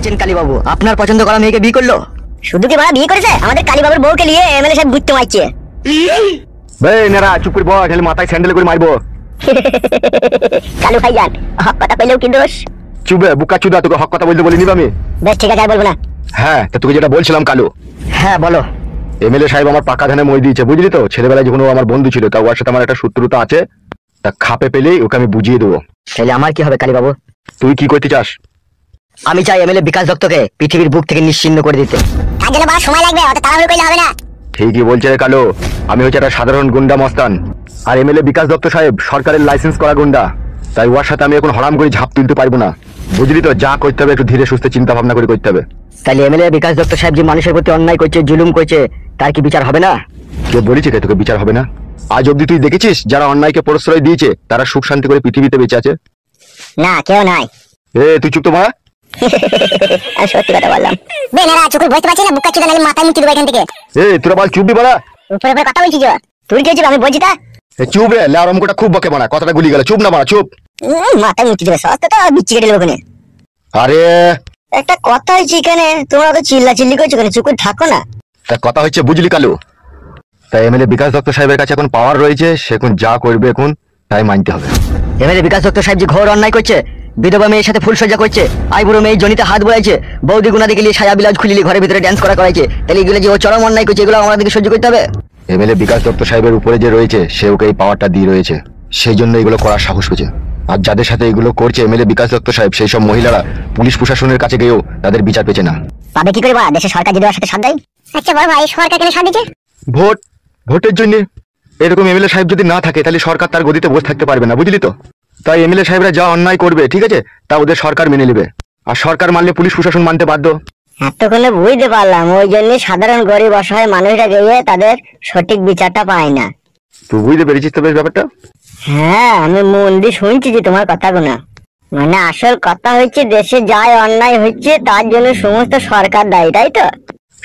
বলছেন কালী বাবু? আপনার পছন্দ করা মেয়েকে বিয়ে করলো? শুধু কি বাবা বিয়ে করেছে? আমাদের কালী বাবুর বউকে নিয়ে এমএলএ সাহেব ঘুরতে মারছে। ভাই নেরা চুপ করে বল, খালি মাথায় স্যান্ডেল করে মারবো। কালু ভাইজান, হক কথা কইলেও কি দোষ? চুপে বুকা চুদা, তোকে হক কথা বলতে বলিনি আমি। বেশ ঠিক আছে, আর বলবো না। হ্যাঁ, তা তোকে যেটা বলছিলাম কালু। হ্যাঁ বলো। এমএলএ সাহেব আমার পাকা ধানে মই দিয়েছে, বুঝলি তো? ছেলেবেলায় যখন ও আমার বন্ধু ছিল, তা ওর সাথে আমার একটা শত্রুতা আছে, তা খাপে পেলেই ওকে আমি বুঝিয়ে দেবো। তাহলে আমার কি হবে কালী বাবু? তুই কি করতে চাস? আমি চাই এমএলএ বিকাশ দত্তকে পৃথিবীর বুক থেকে নিশ্চিহ্ন করে দিতে। তার জন্য বাবা সময় লাগবে, অত তাড়াহুড়ো করলে হবে না। ঠিকই বলছে রে কালু, আমি হচ্ছে একটা সাধারণ গুন্ডা মস্তান, আর এমএলএ বিকাশ দত্ত সাহেব সরকারের লাইসেন্স করা গুন্ডা। তাই ওর সাথে আমি এখন হরাম করে ঝাঁপ তুলতে পারবো না, বুঝলি তো? যা করতে হবে একটু ধীরে সুস্থে চিন্তা ভাবনা করে করতে হবে। তাহলে এমএলএ বিকাশ দত্ত সাহেব যে মানুষের প্রতি অন্যায় করছে, জুলুম করছে, তার কি বিচার হবে না? কে বলেছে কে তোকে বিচার হবে না? আজ অব্দি তুই দেখেছিস যারা অন্যায়কে প্রশ্রয় দিয়েছে তারা সুখ শান্তি করে পৃথিবীতে বেঁচে আছে? না, কেউ নাই। তুই চুপ তো মা। আমি সত্যি কথা বললাম। বেনারা চুকুর বুঝতে পারছিস না, বুকা চুদা নাকি মাথায় মুতি দেবো এখান থেকে। তোরা বল চুপবি বলা। উপরে উপরে কথা বলছিস? তুই কি হয়েছিল আমি বলছি তা? চুপ রে, লারমকোটা খুব বকে বানা, কথাটা গুলি গেল। চুপ না বানা, চুপ। মাথায় মুতি দেবে সস্তা তো বিচ্ছি কেটে দেবো ওখানে। আরে একটা কথা হয়েছে এখানে, তোমরা তো চিল্লা চিল্লি করছো কেন? চুপ করে থাকো না। তা কথা হচ্ছে বুঝলি কালু, তাই এমএলএ বিকাশ দত্ত সাহেবের কাছে এখন পাওয়ার রয়েছে, সে এখন যা করবে এখন তাই মানতে হবে। এমএলএ বিকাশ দত্ত সাহেব যে ঘোর অন্যায় করছে, বিধবা মেয়ের সাথে ফুলসজ্জা করছে, আইবুড়ো মেয়ে জনিতে হাত বোলাইছে, বৌদি গুনা দিকে সায়া বিলাজ খুলিলি ঘরের ভিতরে ড্যান্স করাইছে, তাহলে এগুলো যে ও চরম অন্যায় করছে, এগুলো আমাদেরকে সহ্য করতে হবে। এমএলএ বিকাশ দত্ত সাহেবের উপরে যে রয়েছে সে ওকে এই পাওয়ারটা দিয়ে রয়েছে, সেই জন্য এগুলো করার সাহস পেয়েছে। আর যাদের সাথে এগুলো করছে এমএলএ বিকাশ দত্ত সাহেব, সেই সব মহিলারা পুলিশ প্রশাসনের কাছে গিয়েও তাদের বিচার পেছে না। পাবে কি করে বা? দেশের সরকার যদি ওর সাথে সাথ দেয়। আচ্ছা বড় ভাই, সরকার কেন সাথ দিচ্ছে? ভোটের জন্য। এরকম এমএলএ সাহেব যদি না থাকে তাহলে সরকার তার গদিতে বসে থাকতে পারবে না, বুঝলি তো? তাই এমএলএ সাহেবরা যা অন্যায় করবে, ঠিক আছে, তা ওদের সরকার মেনে নেবে, আর সরকার মানলে পুলিশ প্রশাসন মানতে বাধ্য। এতক্ষণে বুঝতে পারলাম, ওই জন্য সাধারণ গরিব অসহায় মানুষরা গিয়ে তাদের সঠিক বিচারটা পায় না। তুই বুঝতে পেরেছিস তো বেশ ব্যাপারটা? হ্যাঁ, আমি মন দিয়ে শুনছি যে তোমার কথাগুলো। মানে আসল কথা হচ্ছে, দেশে যাই অন্যায় হচ্ছে তার জন্য সমস্ত সরকার দায়ী, তাই তো?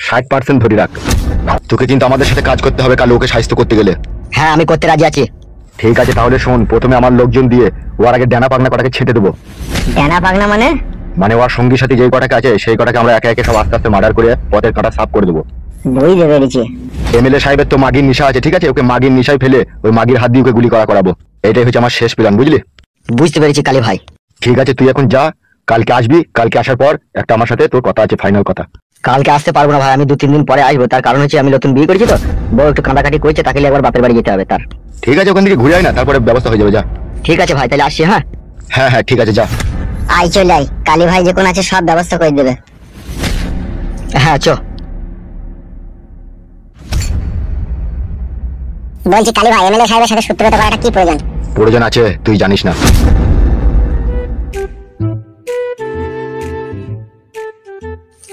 60% ধরে রাখ। তোকে কিন্তু আমাদের সাথে কাজ করতে হবে কালু, ওকে সাহায্য করতে গেলে। হ্যাঁ, আমি করতে রাজি আছি। ঠিক আছে, তাহলে শোন, প্রথমে আমার লোকজন দিয়ে ওর আগে ডানা পাগনা কটাকে ছেটে দেবো। ডানা পাগনা মানে? মানে ওর সঙ্গী সাথী যেই কটাকে আছে সেই কটাকে আমরা একে একে সব আস্তে আস্তে মার্ডার করে পথের কাঁটা সাফ করে দেবো। বুঝতে পেরেছি। এমএলএ সাহেবের তো মাগির নিশা আছে, ঠিক আছে, ওকে মাগির নিশায় ফেলে ওই মাগির হাত দিয়ে ওকে গুলি করাবো। এটাই হচ্ছে আমার শেষ প্ল্যান, বুঝলি? বুঝতে পেরেছি কালী ভাই। ঠিক আছে, তুই এখন যা, কালকে আসবি। কালকে আসার পর একটা আমার সাথে তোর কথা আছে, ফাইনাল কথা। কালকে আসতে পারবো না ভাই, আমি 2-3 দিন পরে আসবো। তার কারণ হচ্ছে আমি নতুন বিয়ে করেছি তো, বউ একটু কাঁদাকাটি করছে, তাকে একবার বাপের বাড়ি যেতে হবে তার। ঠিক আছে, ওখান থেকে ঘুরে আয় না, তারপরে ব্যবস্থা হয়ে যাবে, যা। ঠিক আছে ভাই, তাহলে আসছি। হ্যাঁ হ্যাঁ হ্যাঁ, ঠিক আছে, যা। আই চলে আই, কালী ভাই যে কোন আছে সব ব্যবস্থা করে দেবে। হ্যাঁ চ। বলছি কালী ভাই, এমএলএ সাহেবের সাথে সূত্রতা করাটা কি প্রয়োজন? প্রয়োজন আছে, তুই জানিস না।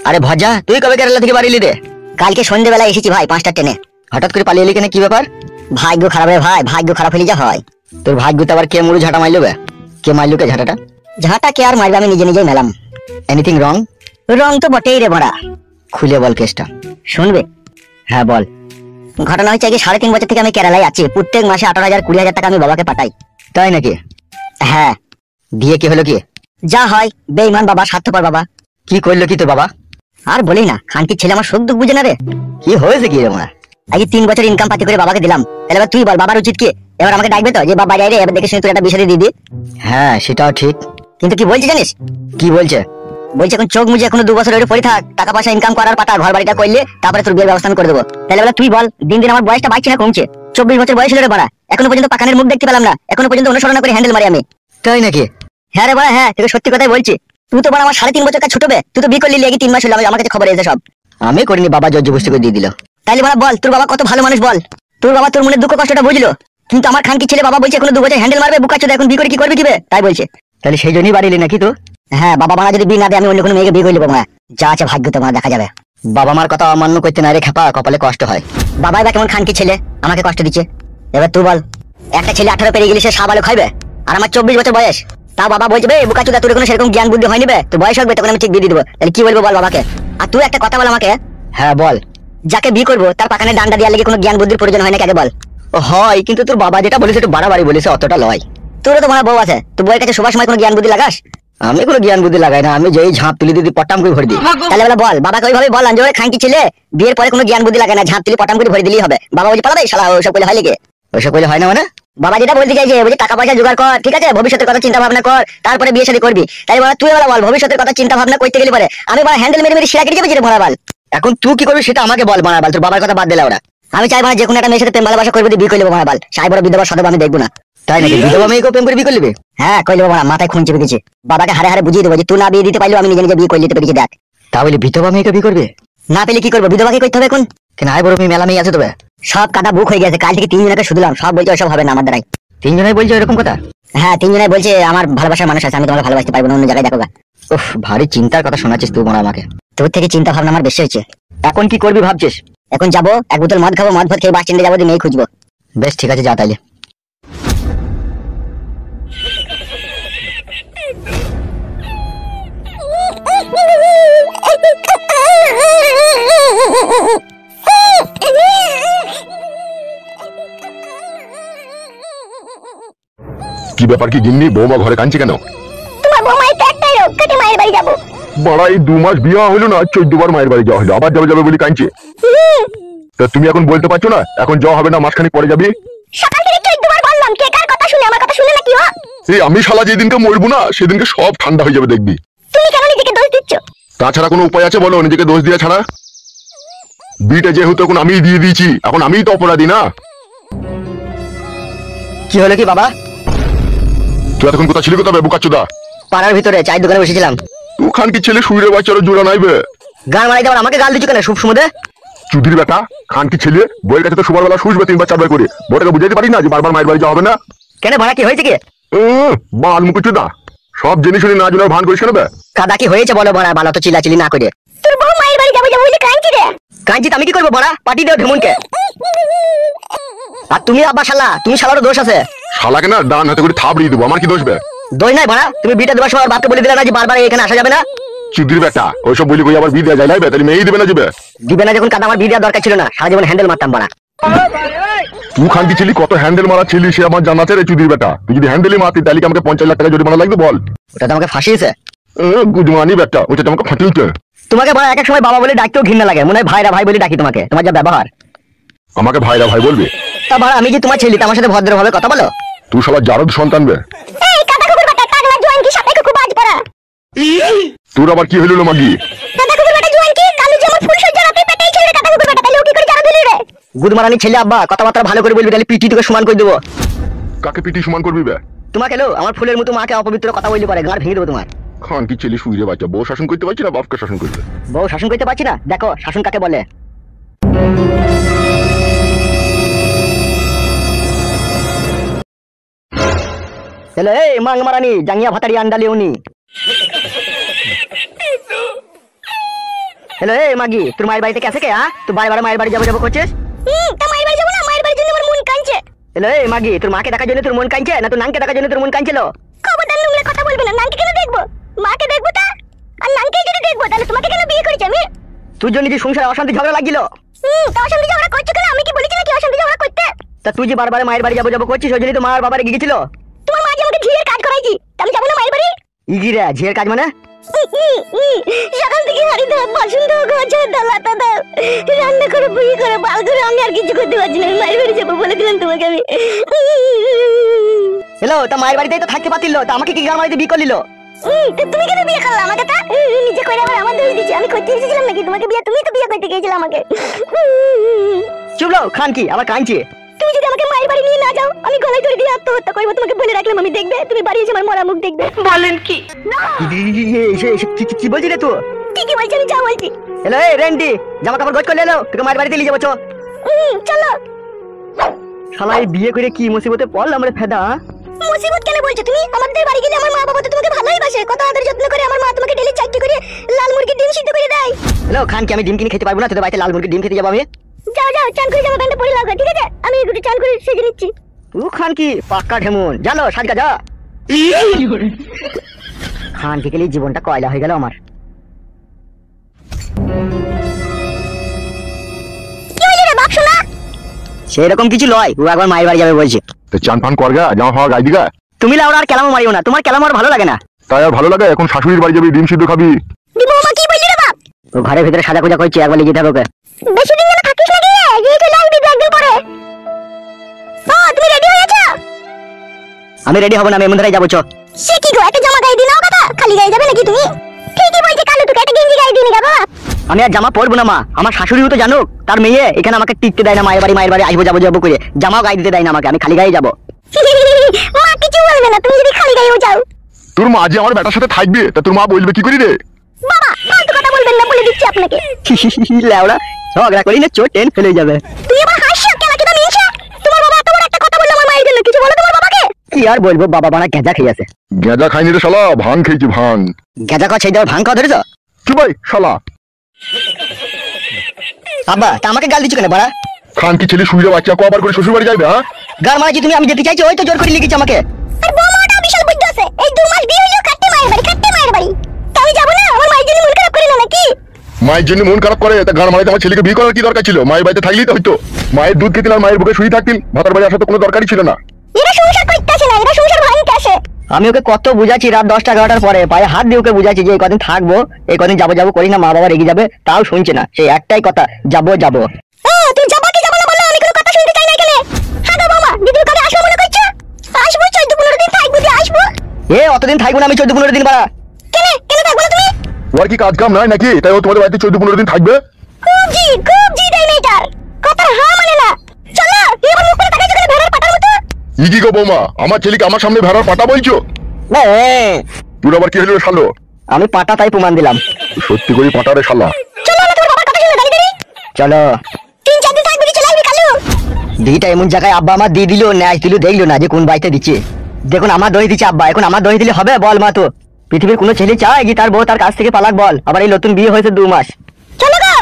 আরে ভজা, তুই কবে কেরালা থেকে বাড়ি এলি রে? কালকে সন্ধ্যেবেলা এসেছি ভাই, 5টা ট্রেনে। হঠাৎ করে পালিয়ে এলি কেন, কি ব্যাপার? ভাগ্য খারাপ রে ভাই, ভাগ্য খারাপ হলে যা হয়। তোর ভাগ্যতে আবার কে মুড়ু ঝাঁটা মারলো বে? কে মারলো কে ঝাঁটাটা? ঝাঁটা কে আর মারবে, আমি নিজে নিজেই মেলাম। Anything wrong? রং তো বটেই রে বড়া। খুলে বল কেসটা। শুনবে? হ্যাঁ বল। ঘটনা হচ্ছে আগে 3.5 বছর থেকে আমি কেরালায় আছি। প্রত্যেক মাসে 18,000-20,000 টাকা আমি বাবাকে পাঠাই। তাই নাকি? হ্যাঁ। দিয়ে কি হলো কি? যা হয়, বেঈমান বাবা, স্বার্থপর বাবা। কি করলো কি তোর বাবা? আর বলি না, খানকির ছেলে আমার সুখ দুঃখ বুঝে না রে। কি হয়েছে কি রে? আগে 3 বছর ইনকাম পাতি করে বাবাকে দিলাম। তাহলে এবার তুই বল, বাবার উচিত কি? এবার আমাকে ডাকবে তো যে বাবা যাই রে, এবার দেখে শুনে তুই একটা বিষয় দিয়ে দি। হ্যাঁ সেটাও ঠিক, কিন্তু কি বলছে জানিস? কি বলছে? বলছে এখন চোখ মুজে এখনো 2 বছর ওইটা পড়ে থাক, টাকা পয়সা ইনকাম করার পাটা, ঘর বাড়িটা করলে তারপরে তোর বিয়ের ব্যবস্থা করে দেবো। তাহলে বলে তুই বল, দিন দিন আমার বয়সটা বাড়ছে না কমছে? 24 বছর বয়স হলো রে বাড়া, এখনো পর্যন্ত পাকানের মুখ দেখতে পেলাম না, এখনো পর্যন্ত অনুসরণ করে হ্যান্ডেল মারি আমি। তাই নাকি? হ্যাঁ রে বাড়া, হ্যাঁ, তোকে সত্যি কথাই বলছি। তুই তো বড় আমার 3.5 বছর কাছে ছোটবে, তুই তো বিয়ে করলি আগে 3 মাস হলো, আমার কাছে খবর এসে সব। আমি করিনি, বাবা জর্জ বুঝতে করে দিয়ে দিল। তাইলে বাবা বল, তোর বাবা কত ভালো মানুষ বল। তোর বাবা তোর মনের দুঃখ কষ্টটা বুঝলো, কিন্তু আমার খানকি ছেলে বাবা বলছে এখনো 2 বছর হ্যান্ডেল মারবে, বুকা চোদা, এখন বিয়ে করে কি করবে কিবে, তাই বলছে। তাহলে সেই জন্যই বাড়ি এলি নাকি তো? হ্যাঁ, বাবা মারা যদি বিয়ে না দেয় আমি অন্য কোনো মেয়েকে বিয়ে করে নেবো। যা আছে ভাগ্য তোমার, দেখা যাবে। বাবা মার কথা অমান্য করতে না রে খেপা, কপালে কষ্ট হয়। বাবাই বা কেমন খানকি ছেলে, আমাকে কষ্ট দিচ্ছে। এবার তুই বল, একটা ছেলে 18 পেরিয়ে গেলে সে সাবালক খাইবে, আর আমার 24 বছর বয়স। তা বাবা বলছে বে বুকা চোদা, তোর কোনো সেরকম জ্ঞান বুদ্ধি হয়নি বে, তোর বয়স হবে তখন আমি ঠিক দিয়ে দিব। তাহলে কি বলবো বল বাবাকে? আর তুই একটা কথা বল আমাকে। হ্যাঁ বল। যাকে বিয়ে করবো তার পাকানে ডান্ডা দেওয়ার লেগে কোনো জ্ঞান বুদ্ধির প্রয়োজন হয় না, আগে বল। হয়, কিন্তু তোর বাবা যেটা বলেছে একটু বাড়াবাড়ি বলেছে, অতটা লয়। তোরও তো মনে বউ আছে, তুই বউয়ের কাছে সবার সময় কোনো জ্ঞান বুদ্ধি লাগাস? আমি কোনো জ্ঞান বুদ্ধি লাগাই না, আমি যেই ঝাঁপ তুলি দিদি পটাম করে ভরে দিই। তাহলে বলে বল বাবাকে ওইভাবে বল যে ওরে খানকি ছেলে বিয়ের পরে কোনো জ্ঞান বুদ্ধি লাগে না, ঝাঁপ তুলি পটাম করে ভরে দিলেই হবে। বাবা বলছে পালাবে শালা, ওইসব করলে হয় নাকি? ওইসব করলে হয় না মানে? বাবা যেটা বলতে চাইছে বলছে টাকা পয়সা জোগাড় কর, ঠিক আছে, ভবিষ্যতের কথা চিন্তা ভাবনা কর, তারপরে বিয়ে শাদী করবি। তাই বলা তুই বল ভবিষ্যতের কথা চিন্তা ভাবনা করতে গেলে পরে আমি বড় হ্যান্ডেল মেরে মেরে শিরা কেটে যাবে যেটা ভরা বল। এখন তুই কি করবি সেটা আমাকে বল মারাবাল, তোর বাবার কথা বাদ দিলে ওরা। আমি চাইবো না যে কোনো একটা মেয়ের সাথে প্রেম ভালোবাসা করবি, বিয়ে করে নেবো ভরা বল। সাই বড় বিধবা সদব আমি দেখবো না। তাই নাকি? বিধবা মেয়েকে প্রেম করে বিয়ে করে নিবি? হ্যাঁ কইলে বাবা, মাথায় খুন চেপে দিয়েছে। বাবাকে হারে হারে বুঝিয়ে দেবো যে তুই না বিয়ে দিতে পারলেও আমি নিজে নিজে বিয়ে করে নিতে পেরেছি দেখ। তাহলে বিধবা মেয়েকে বিয়ে করবে? না পেলে কি করবো, বিধবাকে করতে হবে এখন। কেন আয় বড় মেয়ে মেলা মেয়ে আছে তবে? সব কাটা বুক হয়ে গেছে, কাল থেকে 3 জনকে শুধলাম, সব বলছে ওসব হবে না আমার দ্বারাই। 3 জনাই বলছে এরকম কথা? হ্যাঁ 3 জনাই বলছে আমার ভালোবাসার মানুষ আছে, আমি তোমাকে ভালোবাসতে পারবো না, অন্য জায়গায় দেখো। উফ, ভারী চিন্তার কথা শোনাচ্ছিস তুই মনে আমাকে। তোর থেকে চিন্তা ভাবনা আমার বেশি হয়েছে। এখন কি করবি ভাবছিস? এখন যাবো এক বোতল মদ খাবো, মদ ভাত খেয়ে বাস স্ট্যান্ডে যাবো, মেয়ে খুঁজবো। বেশ ঠিক আছে, যা তাইলে। কি ব্যাপার কি গিন্নি, বৌমা ঘরে কাঁদছে কেন? তোমার বৌমাই তো একটাই রোগ, কাটে মায়ের বাড়ি যাবো। বাড়া এই 2 মাস বিয়ে হলো না, 14 বার মায়ের বাড়ি যাওয়া হলো, আবার যাবে যাবে বলি কাঁদছে। তা তুমি এখন বলতে পারছো না এখন যাওয়া হবে না, মাসখানেক পরে যাবি? সকাল থেকে 14 বার বললাম, কে কার কথা শুনে, আমার কথা শুনে না কি হো? এই আমি শালা যেদিনকে মরবো না সেদিনকে সব ঠান্ডা হয়ে যাবে দেখবি। তুমি কেন নিজেকে দোষ দিচ্ছ? তাছাড়া কোনো উপায় আছে বলো নিজেকে দোষ দিয়া ছাড়া? বিটা যেহেতু এখন আমিই দিয়ে দিয়েছি, এখন আমিই তো অপরাধী না? কি হলো কি বাবা? তুই এতক্ষণ কোথা ছিলি, কোথাও বুকাচ্চুদা? পাড়ার ভিতরে চায়ের দোকানে বসেছিলাম। তুই খান কি ছেলে শুইরে বাচ্চারও জোড়া নাইবে? গান মারাই দেওয়ার আমাকে গাল দিচ্ছ কেন সব সমুদে? চুদির বেটা খান কি ছেলে, বইয়ের কাছে তো সবার বেলা শুসবে 3 বার 4 বার করে, বউটাকে বুঝাইতে পারি না যে বারবার মায়ের বাড়ি যাওয়া হবে না? কেন ভাড়া কি হয়েছে কি? বাল মুকুচুদা, সব জিনিস শুনে না জোনার ভান করিস কেন বে? কাদা কি হয়েছে বলো বড়া, ভালো তো চিল্লাচিল্লি না করে। তোর বউ মায়ের বাড়ি যাবো যাবো বলে কাঁদছি রে। কাঁদছি তো আমি কি করবো বড়া, পাটি দেও ঢেমুনকে। আর তুমি আব্বা শালা, তুমি শালারও দোষ আছে। শালাকে না ডান হাতে করে থাবড়িয়ে দেবো, আমার কি দোষ বে? দোষ নাই ভাড়া, তুমি বিটা দেবার সময় বাপকে বলে দিলে না যে বারবার এখানে আসা যাবে না। চুদির বেটা ওইসব বলি কই আবার বিয়ে দেওয়া যায় লাইবে, তাহলে মেয়েই দেবে না যাবে? দিবে না যখন কাদা, আমার বিয়ে দেওয়ার দরকার ছিল না, সারা জীবন হ্যান্ডেল মারতাম বড়া। তুই খান কি ছিলি, কত হ্যান্ডেল মারা ছিলি সে আমার জানা আছে রে চুদির বেটা। তুই যদি হ্যান্ডেলই মারতি তাহলে কি আমাকে 50 লাখ টাকা জরিমানা লাগবে বল? ওটা তো আমাকে ফাঁসিয়েছে। গুদমানি বেটা, ওটা তো আমাকে ফাটিয়েছে। তোমাকে বড়া এক এক সময় বাবা বলে ডাকতেও ঘৃণা লাগে, মনে হয় ভাইরা ভাই বলে ডাকি তোমাকে, তোমার যা ব্যবহার। আমাকে ভাইরা ভাই বলবি? তা ভাড়া আমি যে তোমার ছেলে, আমার সাথে ভদ্রভাবে কথা বলো। তুই শালা জারদ সন্তান বে। এই কাদা কুকুর বেটা, টাকলা জোয়ান কি সাথে খুব বাজ পড়া। তোর আবার কি হইল মাগি? কাদা কুকুর বেটা জোয়ান কি কালু যেমন ফুল সজ্জা রাতে পেটেই ছেলে কাদা কুকুর বেটা, তাহলে ও কি করে জানা দিলি রে? গুদমারানি ছেলে আব্বা, কথাবার্তা ভালো করে বলবি, তাহলে পিটি তোকে সমান করে দেবো। কাকে পিটি সমান করবি বে? তোমাকে এলো আমার ফুলের মতো মাকে অপবিত্র কথা বলতে পারে, গাঁড় ভেঙে দেবো তোমার। খান কি ছেলে শুইরে বাচ্চা, বউ শাসন করতে পারছি না বাপকে শাসন করতে? বউ শাসন করতে পারছি না, দেখো শাসন কাকে বলে। হ্যালো এই মাং মারানি জাঙ্গিয়া ভাতারি আন্ডালি উনি। হ্যালো এই মাগি, তোর মায়ের বাড়িতে গেছে কে? তুই বারে বারে মায়ের বাড়ি যাবো যাবো করছিস? তা মায়ের বাড়ি যাবো না, মায়ের বাড়ির জন্য আমার মন কাঁদছে। হ্যালো এই মাগি, তোর মাকে দেখার জন্য তোর মন কাঁদছে না তোর নানকে দেখার জন্য তোর মন কাঁদছিল? খবরদার নোংরা কথা বলবে না, নানকে কেন দেখবো? মাকে দেখবো তা, আর নানকে যদি দেখবো তাহলে তোমাকে কেন বিয়ে করেছি আমি? তুই জন্য যে সংসারে অশান্তি ঝগড়া লাগিল। তা অশান্তি ঝগড়া করছো কেন? আমি কি বলেছি নাকি অশান্তি ঝগড়া করতে? তা তুই যে বারবার মায়ের বাড়ি যাবো যাবো করছিস, ওই জন্যই তো মার বাবার গিয়েছিল। তোমার মা যে আমাকে ঝিয়ের কাজ করাইছি, তা আমি যাবো না মায়ের বাড়ি? ইগিরা ঝিয়ের কাজ মানে? সকাল থেকে হাড়ি দাও, বাসন দাও, ঘর ঝাড় দাও, লাতা দাও, রান্না করে বুঝি করে বাল করে, আমি আর কিছু করতে পারছি না। আমি মায়ের বাড়ি যাবো বলে দিলাম তোমাকে আমি। হ্যালো, তা মায়ের বাড়িতেই তো থাকতে পারছিল, তা আমাকে কি গান মারিতে বিয়ে করলিল? তুমি কেন বিয়ে করলে আমাকে? তা নিজে করে আবার আমার দোষ দিচ্ছি, আমি করতে এসেছিলাম নাকি তোমাকে বিয়ে? তুমি তো বিয়ে করতে গিয়েছিলে আমাকে। চুপলো খান কি আবার কাঁদছে? তুমি যদি আমাকে মায়ের বাড়ি নিয়ে না যাও, আমি গলায় ধরে দিয়ে আত্মহত্যা করবো। তোমাকে বলে রাখলাম, আমি দেখবে তুমি বাড়ি এসে আমার মরা মুখ দেখবে। বলেন কি? কি বলছি রে তুই? ঠিকই বলছি, আমি যা বলছি। হ্যালো এই রেন্ডি, জামা কাপড় গোছ করে এলো, তোকে মায়ের বাড়িতে নিয়ে যাবো চো। চলো। শালা এই বিয়ে করে কি মুসিবতে পড়লাম রে ফেদা। মুসিবত কেন বলছো তুমি? আমাদের বাড়ি গেলে আমার মা বাবা তো তোমাকে ভালোই বাসে, কত আদর যত্ন করে। আমার মা তোমাকে ডেলি 4টি করে লাল মুরগির ডিম সিদ্ধ করে দেয়। হ্যালো খান কি আমি ডিম কিনে খেতে পারবো না? তোদের বাড়িতে লাল মুরগির ডিম খেতে যাবো আমি? যাও যাও, চান করে জামা প্যান্টটা পরে লাগো, ঠিক আছে? আমি একটু চান করে সেজে নিচ্ছি। ও খান কি পাক্কা ঢেমুন, জানো সাজকা যা। খান কি গেলে জীবনটা কয়লা হয়ে গেল আমার। কি হইলো রে বাপ শোনা? সেরকম কিছু লয়, ও একবার মায়ের বাড়ি যাবে বলছে। তো চান পান করগা, জামা ফাওয়া গাই দিগা। তুমি লাউড়া আর কেলামো মারিও না, তোমার কেলামো আর ভালো লাগে না। তাই আর ভালো লাগে? এখন শাশুড়ির বাড়ি যাবি, ডিম সিদ্ধ খাবি। দি বৌমা কি বললি রে বাপ? ও ঘরের ভিতরে সাজা পূজা করছে, একবার লিখে থাকো ওকে। বেশি দিন যেন থাকিস না গিয়ে, গিয়ে চলে আসবি একদিন পরে। ও তুমি রেডি হয়ে আছো? আমি রেডি হব না, আমি এমন ধারাই যাবো। চ সে কি গো, একটা জামা গায়ে দিয়ে নাও কথা, খালি গায়ে যাবে নাকি তুমি? ঠিকই বলছে কালু, তোকে একটা গেঞ্জি গায়ে দিয়ে নি বাবা। আমি আর জামা পরবো না মা, আমার শাশুড়িও তো জানুক তার মেয়ে এখানে আমাকে টিকতে দেয় না, মায়ের বাড়ি আসবো যাবো যাবো করে, জামাও গায়ে দিতে দেয় না আমাকে, আমি খালি গায়ে যাবো। মা কিছু বলবে না তুমি যদি খালি গায়েও যাও। তোর মা যে আমার বেটার সাথে থাকবে, তা তোর মা বলবে কি করি রে? বাবা ফালতু কথা বলবেন না, বলে দিচ্ছি আপনাকে। লেওড়া ঝগড়া করি না, চোট টেন ফেলে যাবে। তুই আবার হাসছো কেন, কি দামি ইচ্ছা? তোমার বাবা এত বড় একটা কথা বললো আমার মায়ের জন্য, কিছু বলো তোমার বাবাকে? কি আর বলবো, বাবা বানা গেঁজা খেয়ে আছে। গেঁজা খাইনি রে শালা, ভাং খেয়েছি ভাং। গেঁজা খাওয়া সেই দেওয়ার ভাঙ খাওয়া ধরেছ? কি ভাই শালা? আব্বা তা আমাকে গাল দিচ্ছ কেন বাড়া? খান কি ছেলে শুয়ে বাচ্চা কবার করে শ্বশুর বাড়ি যাবে? হ্যাঁ গাল মারাচ্ছি তুমি, আমি যেতে চাইছি ওই তো জোর করে লিখেছি আমাকে। আর বৌমাটা বিশাল বুদ্ধি আছে, এই 2 মাস বিয়ে হইলো কাটতে মায়ের বাড়ি, কাটতে মায়ের বাড়ি। তা আমি যাবো না? আমার মায়ের জন্য মন খারাপ করে না নাকি? মায়ের জন্য মন খারাপ করে তা গান মারাইতে আমার ছেলেকে বিয়ে করার কি দরকার ছিল? মায়ের বাড়িতে থাকলেই তো হইতো। মায়ের দুধ খেতেন আর মায়ের বুকে শুয়ে থাকতেন, ভাতার বাড়ি আসার তো কোনো দরকারই ছিল না। এরা সংসার করতে আসে না, এরা সংসার ভাঙতে আসে। আমি ওকে কত বুঝাচ্ছি, রাত 10টা 11টার পরে পায়ে হাত দিয়ে ওকে বুঝাচ্ছি যে এই কদিন থাকবো, এই কদিন যাবো যাবো করি না, মা বাবা রেগে যাবে, তাও শুনছে না, সেই একটাই কথা যাবো যাবো। ও তুমি যাবা কি যাবা না বলো, আমি কোনো কথা শুনতে চাই না এখানে। হ্যাঁ গো বৌমা, দিদির ঘরে আসবো মনে করছো? আসবো, 14-15 দিন থাকবো, দিয়ে আসবো। এ অতদিন থাকবো না আমি, 14-15 দিন বাড়া। কেন কেন থাকবো না তুমি? ওর কি কাজ কাম নাই নাকি, তাই ও তোমাদের বাড়িতে 14-15 দিন থাকবে? খুব জি দেয় মেয়েটার কথার হা মানে না। চলো এবার মুখ করে তাকাইছো কেন ভেড়ার পাটার মতো? ই কি গো বৌমা, আমার ছেলেকে আমার সামনে ভেড়ার পাটা বলছো? তোর আবার কি হলো রে শালো? আমি পাটা তাই প্রমাণ দিলাম। সত্যি করে পাটা রে শালা। চলো না, তোমার বাবার কথা শুনে দাঁড়িয়ে দাঁড়িয়ে। চলো 3-4 দিন থাকবি, চলে আসবি কালু। দিটা এমন জায়গায় আব্বা আমার দিয়ে দিল, ন্যায় দিল, দেখলো না যে কোন বাড়িতে দিচ্ছে। দেখুন আমার দই দিচ্ছে আব্বা, এখন আমার দই দিলে হবে বল মা? তো পৃথিবীর কোনো ছেলে চায় কি তার বউ তার কাছ থেকে পালাক বল? আবার এই নতুন বিয়ে হয়েছে 2 মাস। চলো গো।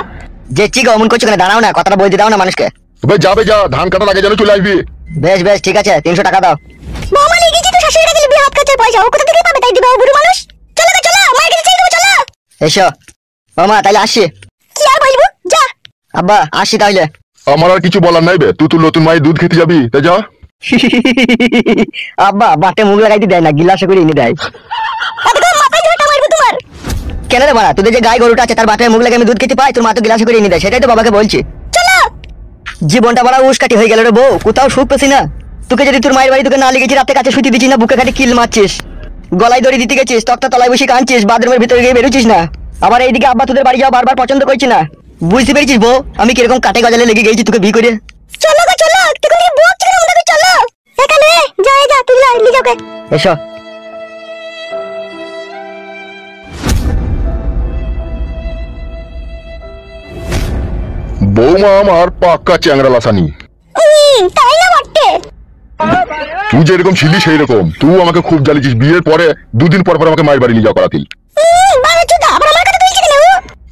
যে চিক অমন করছো কেন, দাঁড়াও না, কথাটা বলতে দাও না মানুষকে। তবে যাবে যা, ধান কাটা লাগে যেন চলে আসবি। বেশ বেশ ঠিক আছে, 300 টাকা দাও। বৌমা নিয়ে গেছি তো শাশুড়িরা দিলে বিয়ে হাত খরচার পয়সা, ও কোথা থেকে পাবে তাই দিবে ও বুড়ো মানুষ। চলো গো চলো, মায়ের কাছে চাই দেবো, চলো। এসো মামা, তাইলে আসি। কি আর বলবো, যা। আব্বা আসি তাহলে। আমার আর কিছু বলার নাই বে, তুই তোর নতুন মায়ের দুধ খেতে যাবি, তা যা। আব্বা বাটে মুখ লাগাইতে দেয় না, গিলাসে করে এনে দেয়। একদম মাথায় ঝাঁটা মারবো তোমার। কেন রে মারা, তোদের যে গাই গরুটা আছে তার বাটে মুখ লাগে আমি দুধ খেতে পাই, তোর মা তো গিলাসে করে এনে দেয়, সেটাই তো বাবাকে বলছি। চলো। জীবনটা বড় উস্কাটি হয়ে গেল রে বউ, কোথাও সুখ পেছি না। তোকে যদি তোর মায়ের বাড়ি তোকে না লিখেছি, রাতে কাছে শুতে দিচ্ছিস না, বুকে কাটে কিল মারছিস, গলায় দড়ি দিতে গেছিস, তক্তা তলায় বসে কাঁদছিস, বাথরুমের ভিতরে গিয়ে বেরোছিস না। আবার এইদিকে আব্বা তোদের বাড়ি যাওয়া বারবার পছন্দ করছি না। বুঝতে পেরেছিস বউ আমি কিরকম কাটে গজালে লেগে গেছি তোকে বিয়ে করে? চলো গো চলো, তুই কোন বুক চিকেন মনে করে চলো। এখানে যা তুই লি যাওকে। এসো। বৌমা আমার পাক্কা চ্যাংরা লাসানি। তাই না বটে? তুই যেরকম ছিলি সেই রকম, তুই আমাকে খুব জ্বালিয়েছিস, বিয়ের পরে 2 দিন পর পর আমাকে মায়ের বাড়ি নিয়ে যাওয়া করাতিল। বাবা চুদা আবার আমার কথা তুলছিস কেন?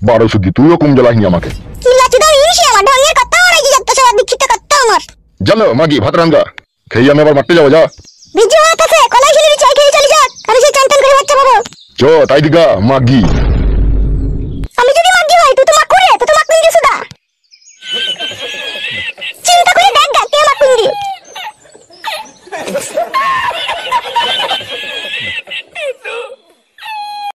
12 শুদ্ধি, তুইও কম জ্বালাসনি আমাকে। কি লাচুদা ইসে আমার ঢঙের কথা ওরাই যাচ্ছে, সব দীক্ষিত কথা আমার। জানো মাগি ভাত রাঙ্গা খেয়ে আমি আবার মারতে যাবো, যা। বিজু আছে কলাই ছেলে চাই খেয়ে চলে যাক, আর সে চান করে বাচ্চা বাবা। চ তাই দিগা মাগি।